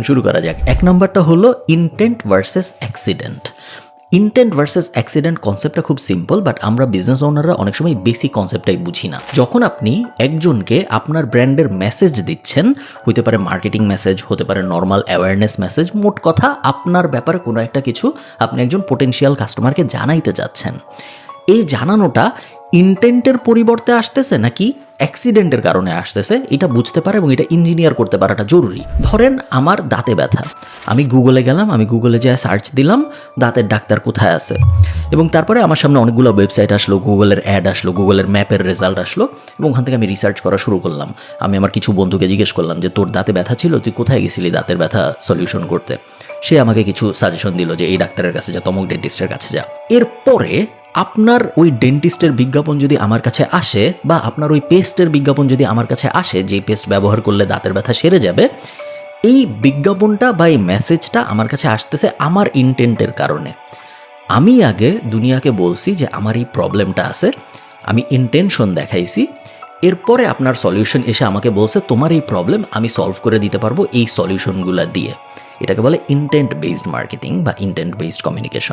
শুরু করা যাক। 1 নম্বরটা হলো intent versus accident. Intent versus accident কনসেপ্টটা খুব সিম্পল, বাট আমরা বিজনেস ওনাররা অনেক সময় বেসিক কনসেপ্টটাই বুঝি না। যখন আপনি একজনকে আপনার ব্র্যান্ডের মেসেজ দিচ্ছেন, হতে পারে মার্কেটিং মেসেজ, হতে পারে নর্মাল অ্যাওয়ারনেস মেসেজ, মোট কথা আপনার ব্যাপারে কোনো একটা কিছু আপনি একজন পোটেনশিয়াল কাস্টমারকে জানাইতে চাচ্ছেন, এই জানানোটা ইনটেন্টের পরিবর্তে আসতেছে নাকি অ্যাক্সিডেন্টের কারণে আসতেছে, এটা বুঝতে পারে এবং এটা ইঞ্জিনিয়ার করতে পারাটা জরুরি। ধরেন আমার দাঁতে ব্যথা, আমি গুগলে গেলাম, আমি গুগলে যেয়ে সার্চ দিলাম দাঁতের ডাক্তার কোথায় আছে, এবং তারপরে আমার সামনে অনেকগুলো ওয়েবসাইট আসলো, গুগলের অ্যাড আসলো, গুগলের ম্যাপের রেজাল্ট আসলো, এবং ওখান থেকে আমি রিসার্চ করা শুরু করলাম। আমি আমার কিছু বন্ধুকে জিজ্ঞেস করলাম যে তোর দাঁতে ব্যথা ছিল, তুই কোথায় গেছিলি দাঁতের ব্যথা সলিউশন করতে? সে আমাকে কিছু সাজেশন দিল যে এই ডাক্তারের কাছে যা, তমুক ডেন্টিস্টের কাছে যা। এরপরে আপনার ওই ডেন্টিস্টের বিজ্ঞাপন যদি আমার কাছে আসে, বা আপনার ওই পেস্টের বিজ্ঞাপন যদি আমার কাছে আসে, যে পেস্ট ব্যবহার করলে দাঁতের ব্যথা সেরে যাবে, এই বিজ্ঞাপনটা বা এই মেসেজটা আমার কাছে আসতেছে আমার ইনটেন্টের কারণে। আমি আগে দুনিয়াকে বলছি যে আমার এই প্রবলেমটা আছে, আমি ইন্টেনশন দেখাইছি, এরপরে আপনার সলিউশন এসে আমাকে বলছে তোমার এই প্রবলেম আমি সলভ করে দিতে পারবো এই সলিউশনগুলো দিয়ে। এটাকে বলে ইন্টেন্ট বেসড মার্কেটিং বা ইন্টেন্ট বেসড কমিউনিকেশন।